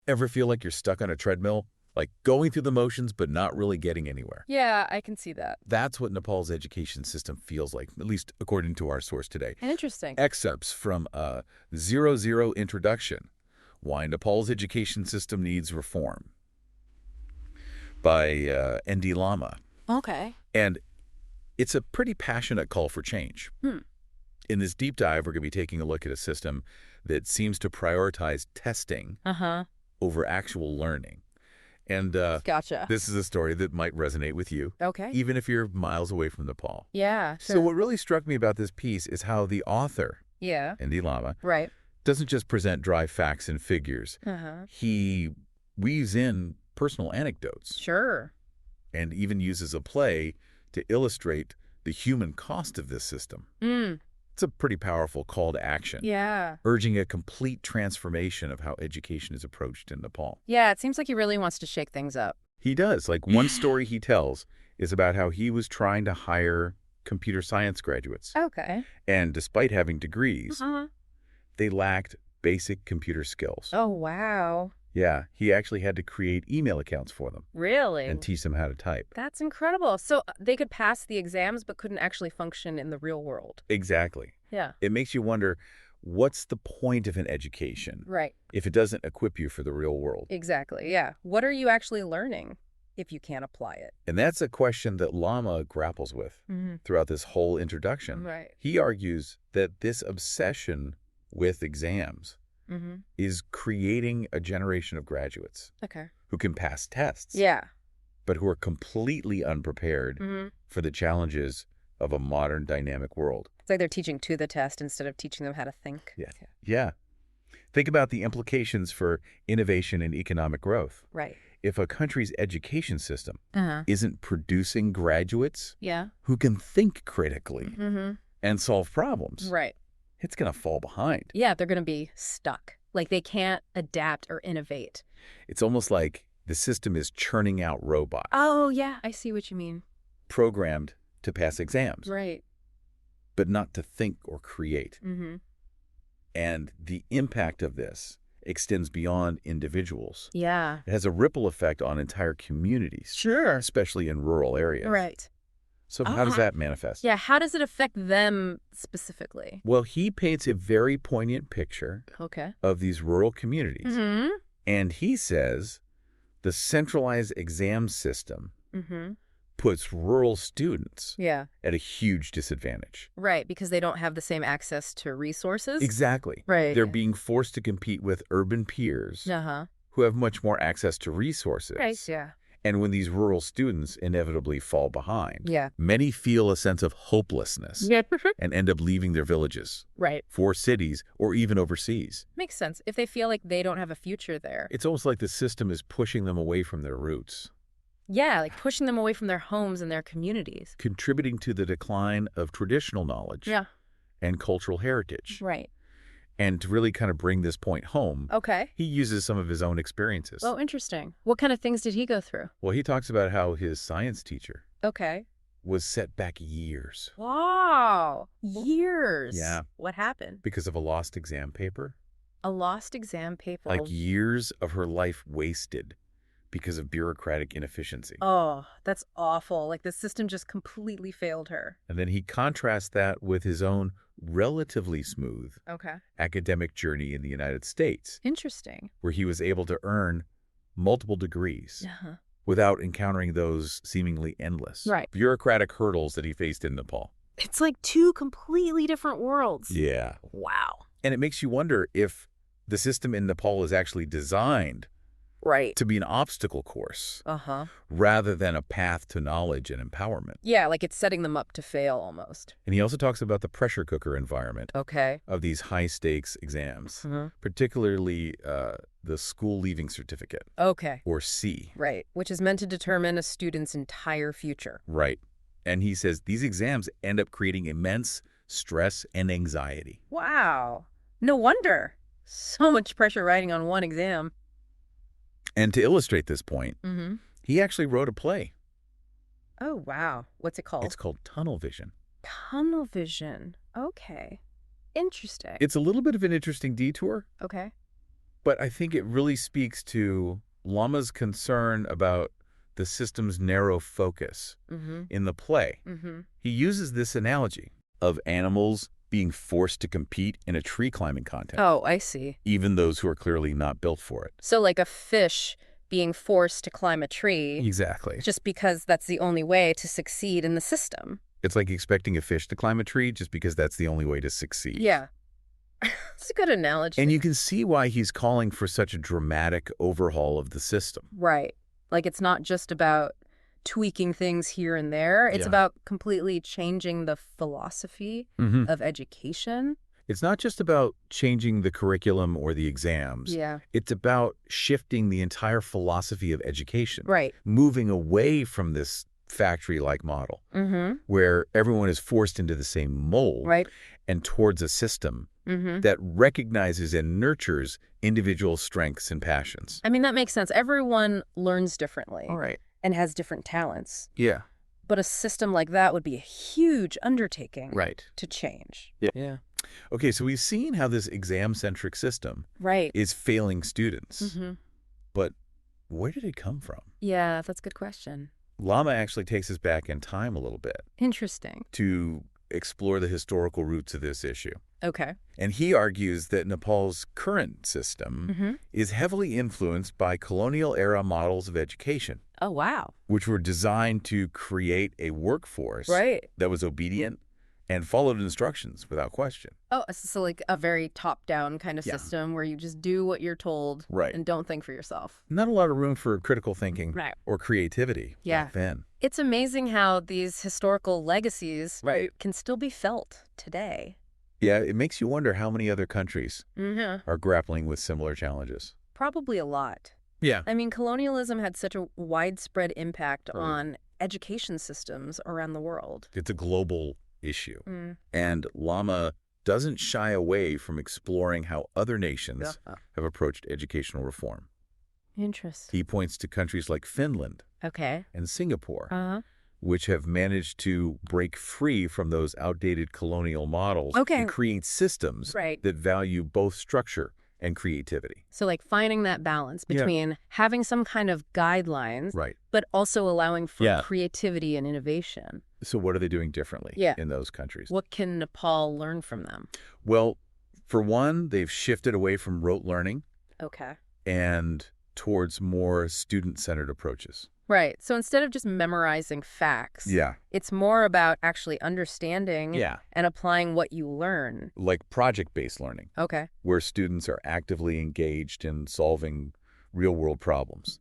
Ever feel like you're stuck on a treadmill? Like going through the motions but not really getting anywhere? Yeah, I can see that. That's what Nepal's education system feels like, at least according to our source today. Interesting. Excerpts from a 00 introduction, Why Nepal's Education System Needs Reform by ND Lama. Okay. And it's a pretty passionate call for change. In this deep dive, we're going to be taking a look at a system that seems to prioritize testing over actual learning. And Gotcha. this is a story that might resonate with you, Okay. even if you're miles away from Nepal. Yeah, sure. So what really struck me about this piece is how the author, Yeah. ND Lama, Right. doesn't just present dry facts and figures. He weaves in personal anecdotes Sure. and even uses a play to illustrate the human cost of this system. It's a pretty powerful call to action, Yeah. urging a complete transformation of how education is approached in Nepal. Yeah, it seems like he really wants to shake things up. He does. Like one story he tells is about how he was trying to hire computer science graduates. Okay. And despite having degrees, they lacked basic computer skills. Oh, wow. Yeah, he actually had to create email accounts for them Really? and teach them how to type. That's incredible. So they could pass the exams but couldn't actually function in the real world. Exactly. Yeah. It makes you wonder, what's the point of an education Right. if it doesn't equip you for the real world? Exactly. Yeah. What are you actually learning if you can't apply it? And that's a question that Lama grapples with throughout this whole introduction. Right. He argues that this obsession with exams is creating a generation of graduates Okay. who can pass tests, Yeah. but who are completely unprepared for the challenges of a modern dynamic world. It's like they're teaching to the test instead of teaching them how to think. Yeah. Think about the implications for innovation and economic growth. Right. If a country's education system isn't producing graduates Yeah. who can think critically and solve problems, Right. it's going to fall behind. Yeah, they're going to be stuck. Like they can't adapt or innovate. It's almost like the system is churning out robots Oh, yeah. I see what you mean. programmed to pass exams, Right. but not to think or create. And the impact of this extends beyond individuals. Yeah. It has a ripple effect on entire communities, Sure. especially in rural areas. Right. So how does that manifest? Yeah. How does it affect them specifically? Well, he paints a very poignant picture Okay. of these rural communities. And he says the centralized exam system puts rural students Yeah. at a huge disadvantage. Right. Because they don't have the same access to resources. Exactly. Right. They're being forced to compete with urban peers who have much more access to resources. Right. Yeah. And when these rural students inevitably fall behind, Yeah. many feel a sense of hopelessness Yeah. and end up leaving their villages Right. for cities or even overseas. Makes sense. If they feel like they don't have a future there. It's almost like the system is pushing them away from their roots, Yeah. Like pushing them away from their homes and their communities. contributing to the decline of traditional knowledge Yeah. and cultural heritage. Right. And to really kind of bring this point home, Okay. he uses some of his own experiences. Oh, interesting. What kind of things did he go through? Well, he talks about how his science teacher Okay. was set back years Wow. Years. Yeah. What happened? because of a lost exam paper. A lost exam paper. Like years of her life wasted because of bureaucratic inefficiency. Oh, that's awful. Like the system just completely failed her. And then he contrasts that with his own relatively smooth Okay. academic journey in the United States, Interesting. where he was able to earn multiple degrees without encountering those seemingly endless Right. bureaucratic hurdles that he faced in Nepal. It's like two completely different worlds. Yeah. Wow. And it makes you wonder if the system in Nepal is actually designed Right. to be an obstacle course Uh-huh. rather than a path to knowledge and empowerment. Yeah, like it's setting them up to fail almost. And he also talks about the pressure cooker environment Okay. of these high-stakes exams, particularly the school leaving certificate, Okay. or C. Right. Which is meant to determine a student's entire future. Right. And he says these exams end up creating immense stress and anxiety. Wow. No wonder. So much pressure riding on one exam. And to illustrate this point, he actually wrote a play. Oh, wow. What's it called? It's called Tunnel Vision. Tunnel vision. Okay. Interesting. It's a little bit of an interesting detour, Okay. But I think it really speaks to Lama's concern about the system's narrow focus. In the play, he uses this analogy of animals being forced to compete in a tree climbing contest. Oh, I see. Even those who are clearly not built for it. So like a fish being forced to climb a tree Exactly. just because that's the only way to succeed in the system. It's like expecting a fish to climb a tree just because that's the only way to succeed. Yeah. It's a good analogy. And you can see why he's calling for such a dramatic overhaul of the system. Right. Like it's not just about tweaking things here and there. It's about completely changing the philosophy of education. It's not just about changing the curriculum or the exams. Yeah. It's about shifting the entire philosophy of education. Right. Moving away from this factory-like model where everyone is forced into the same mold and towards a system that recognizes and nurtures individual strengths and passions. I mean, that makes sense. Everyone learns differently. All right. And has different talents. Yeah. But a system like that would be a huge undertaking to change. Yeah. Okay, so we've seen how this exam-centric system is failing students. But where did it come from? Yeah, that's a good question. Lama actually takes us back in time a little bit. Interesting. To explore the historical roots of this issue. Okay. And he argues that Nepal's current system is heavily influenced by colonial-era models of education. Oh, wow. Which were designed to create a workforce that was obedient and followed instructions without question. Oh, so like a very top-down kind of system where you just do what you're told and don't think for yourself. Not a lot of room for critical thinking or creativity back then. It's amazing how these historical legacies can still be felt today. Yeah, it makes you wonder how many other countries are grappling with similar challenges. Probably a lot. Yeah. I mean, colonialism had such a widespread impact on education systems around the world. It's a global issue. And Lama doesn't shy away from exploring how other nations have approached educational reform. Interesting. He points to countries like Finland and Singapore, which have managed to break free from those outdated colonial models and create systems that value both structure and creativity. So like finding that balance between having some kind of guidelines, but also allowing for creativity and innovation. So what are they doing differently in those countries? What can Nepal learn from them? Well, for one, they've shifted away from rote learning and towards more student-centered approaches. Right. So instead of just memorizing facts, it's more about actually understanding and applying what you learn. Like project-based learning. Where students are actively engaged in solving real-world problems.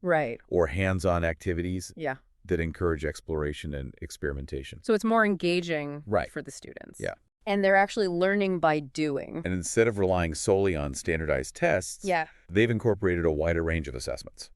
Or hands-on activities that encourage exploration and experimentation. So it's more engaging for the students. And they're actually learning by doing. And instead of relying solely on standardized tests, they've incorporated a wider range of assessments.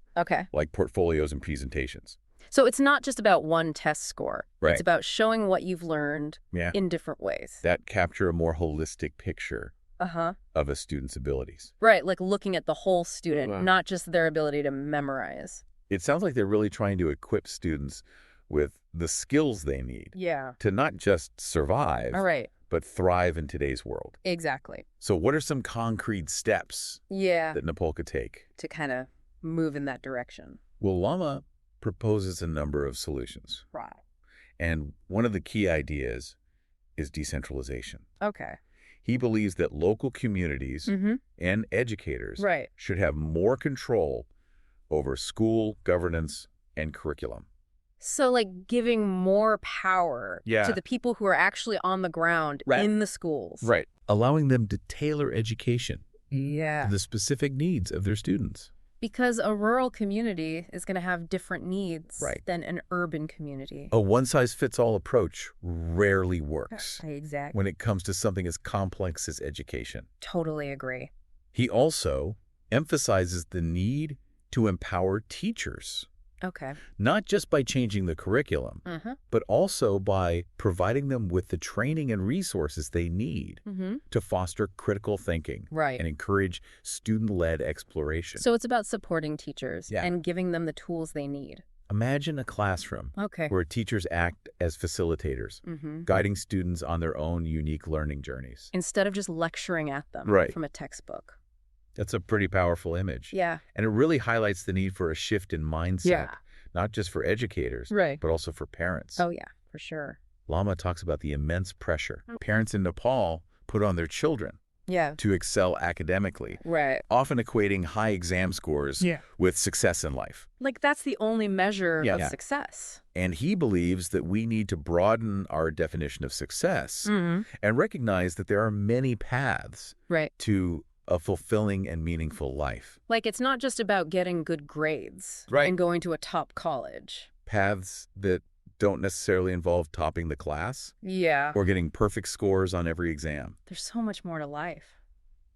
Like portfolios and presentations. So it's not just about one test score. Right. It's about showing what you've learned in different ways. That capture a more holistic picture of a student's abilities. Right, like looking at the whole student, not just their ability to memorize. It sounds like they're really trying to equip students with the skills they need to not just survive, but thrive in today's world. Exactly. So what are some concrete steps that Nepal could take to kind of move in that direction? Well, Lama proposes a number of solutions. And one of the key ideas is decentralization. He believes that local communities and educators should have more control over school governance and curriculum. So like giving more power to the people who are actually on the ground in the schools. Allowing them to tailor education to the specific needs of their students. Because a rural community is going to have different needs than an urban community. A one-size-fits-all approach rarely works Exactly. when it comes to something as complex as education. Totally agree. He also emphasizes the need to empower teachers. Not just by changing the curriculum, but also by providing them with the training and resources they need to foster critical thinking and encourage student-led exploration. So it's about supporting teachers and giving them the tools they need. Imagine a classroom where teachers act as facilitators, guiding students on their own unique learning journeys. Instead of just lecturing at them from a textbook. That's a pretty powerful image. Yeah. And it really highlights the need for a shift in mindset, not just for educators, but also for parents. Oh, yeah, for sure. Lama talks about the immense pressure parents in Nepal put on their children to excel academically, often equating high exam scores with success in life. Like that's the only measure of success. And he believes that we need to broaden our definition of success and recognize that there are many paths to a fulfilling and meaningful life. Like it's not just about getting good grades and going to a top college. Paths that don't necessarily involve topping the class or getting perfect scores on every exam. There's so much more to life.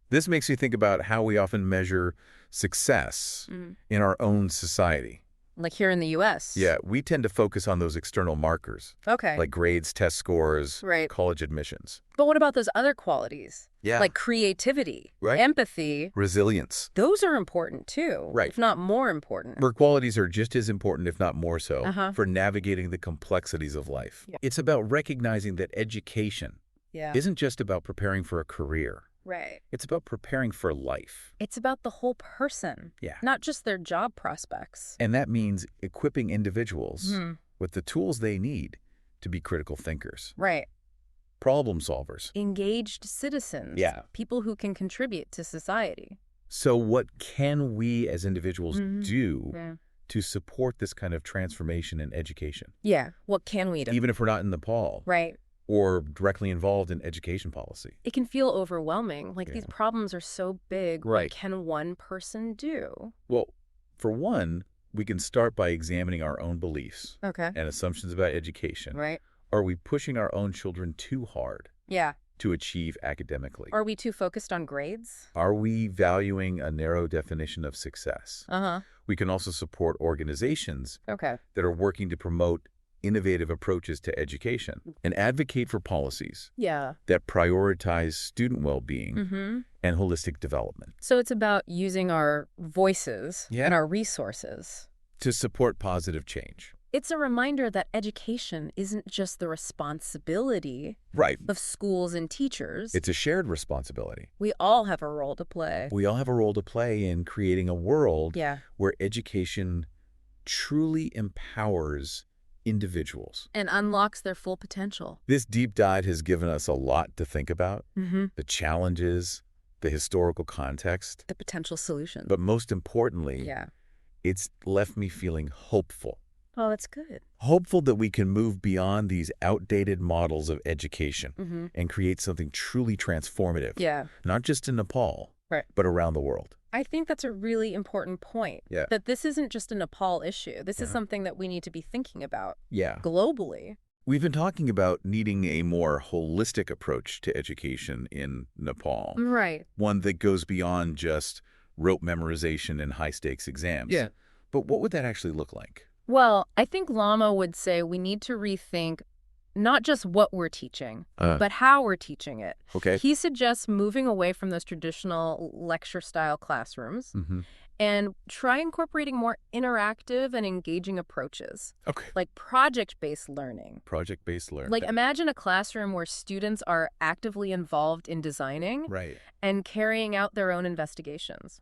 This makes me think about how we often measure success in our own society. Like here in the U.S. Yeah, we tend to focus on those external markers. Like grades, test scores, college admissions. But what about those other qualities? Yeah. Like creativity, empathy, resilience. Those are important too, if not more important. Where qualities are just as important, if not more so, for navigating the complexities of life. It's about recognizing that education isn't just about preparing for a career. It's about preparing for life. It's about the whole person, not just their job prospects. And that means equipping individuals with the tools they need to be critical thinkers. Problem solvers. Engaged citizens. People who can contribute to society. So what can we as individuals do to support this kind of transformation in education? What can we do? Even if we're not in Nepal. Or directly involved in education policy. It can feel overwhelming. Like these problems are so big. What can one person do? Well, for one, we can start by examining our own beliefs and assumptions about education. Are we pushing our own children too hard to achieve academically? Are we too focused on grades? Are we valuing a narrow definition of success? We can also support organizations that are working to promote innovative approaches to education and advocate for policies that prioritize student well-being and holistic development. So it's about using our voices and our resources to support positive change. It's a reminder that education isn't just the responsibility of schools and teachers. It's a shared responsibility. We all have a role to play. We all have a role to play in creating a world where education truly empowers individuals. And unlocks their full potential. This deep dive has given us a lot to think about. The challenges, the historical context. The potential solutions. But most importantly, it's left me feeling hopeful. Oh, that's good. Hopeful that we can move beyond these outdated models of education and create something truly transformative. Not just in Nepal, but around the world. I think that's a really important point. That this isn't just a Nepal issue. This is something that we need to be thinking about globally. We've been talking about needing a more holistic approach to education in Nepal. One that goes beyond just rote memorization and high-stakes exams. But what would that actually look like? Well, I think Lama would say we need to rethink not just what we're teaching, but how we're teaching it. He suggests moving away from those traditional lecture-style classrooms and try incorporating more interactive and engaging approaches. Like project-based learning. Project-based learning. Like imagine a classroom where students are actively involved in designing and carrying out their own investigations.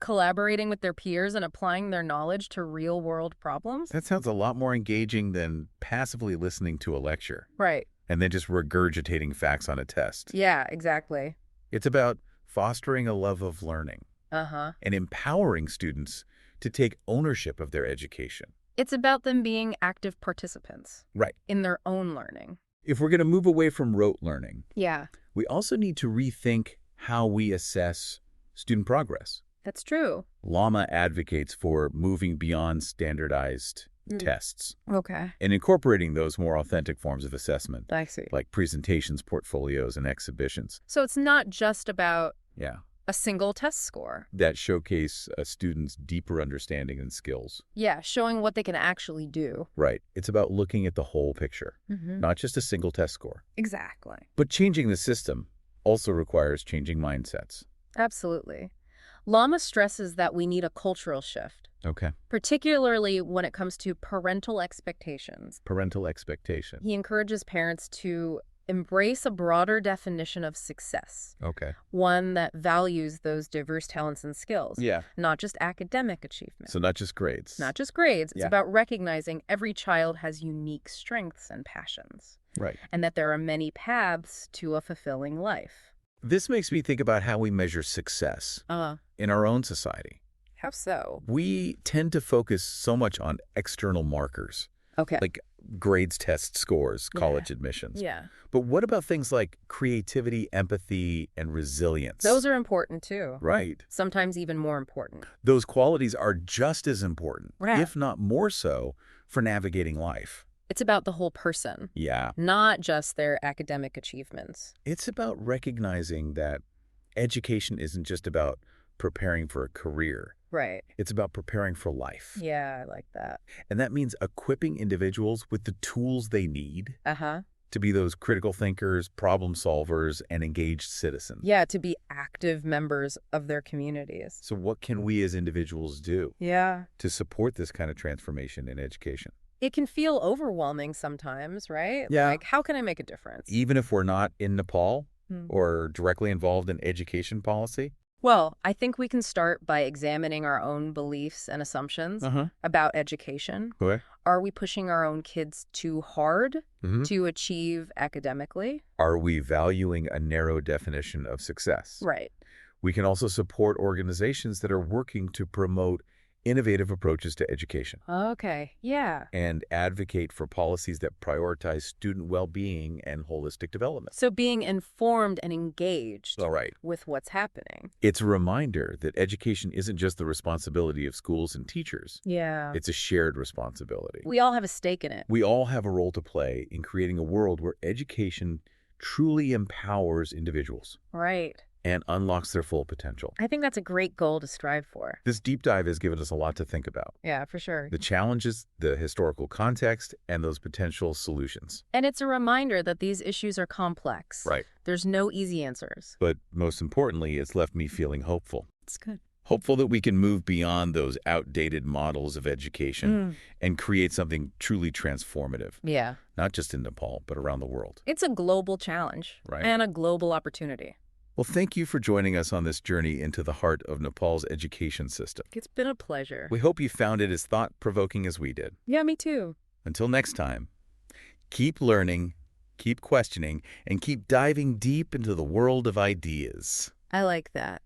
Collaborating with their peers and applying their knowledge to real-world problems. That sounds a lot more engaging than passively listening to a lecture. And then just regurgitating facts on a test. Exactly. It's about fostering a love of learning. And empowering students to take ownership of their education. It's about them being active participants in their own learning. If we're going to move away from rote learning, Yeah. we also need to rethink how we assess student progress. That's true. Lama advocates for moving beyond standardized tests Okay. and incorporating those more authentic forms of assessment, I see. like presentations, portfolios, and exhibitions. So it's not just about Yeah. a single test score. That showcase a student's deeper understanding and skills. Yeah, showing what they can actually do. Right. It's about looking at the whole picture, not just a single test score. Exactly. But changing the system also requires changing mindsets. Absolutely. Lama stresses that we need a cultural shift, Okay. particularly when it comes to parental expectations. Parental expectation. He encourages parents to embrace a broader definition of success. Okay. One that values those diverse talents and skills. Yeah. Not just academic achievement. So not just grades. Not just grades. It's Yeah. about recognizing every child has unique strengths and passions. Right. And that there are many paths to a fulfilling life. This makes me think about how we measure success in our own society. How so? We tend to focus so much on external markers. Okay. Like grades, test scores, college admissions. Yeah. But what about things like creativity, empathy, and resilience? Those are important too. Right. Sometimes even more important. Those qualities are just as important, Right. if not more so, for navigating life. It's about the whole person. Yeah. Not just their academic achievements. It's about recognizing that education isn't just about preparing for a career. Right. It's about preparing for life. Yeah, I like that. And that means equipping individuals with the tools they need to be those critical thinkers, problem solvers, and engaged citizens. Yeah, to be active members of their communities. So what can we as individuals do to support this kind of transformation in education? It can feel overwhelming sometimes, right? Yeah. Like, how can I make a difference? Even if we're not in Nepal or directly involved in education policy? Well, I think we can start by examining our own beliefs and assumptions about education. Okay. Are we pushing our own kids too hard to achieve academically? Are we valuing a narrow definition of success? Right. We can also support organizations that are working to promote innovative approaches to education. Okay, yeah. And advocate for policies that prioritize student well-being and holistic development. So being informed and engaged All right. with what's happening. It's a reminder that education isn't just the responsibility of schools and teachers. Yeah. It's a shared responsibility. We all have a stake in it. We all have a role to play in creating a world where education truly empowers individuals. Right. And unlocks their full potential. I think that's a great goal to strive for. This deep dive has given us a lot to think about. Yeah, for sure. The challenges, the historical context, and those potential solutions. And it's a reminder that these issues are complex. Right. There's no easy answers. But most importantly, it's left me feeling hopeful. It's good. Hopeful that we can move beyond those outdated models of education and create something truly transformative. Yeah. Not just in Nepal, but around the world. It's a global challenge. Right. And a global opportunity. Well, thank you for joining us on this journey into the heart of Nepal's education system. It's been a pleasure. We hope you found it as thought-provoking as we did. Yeah, me too. Until next time, keep learning, keep questioning, and keep diving deep into the world of ideas. I like that.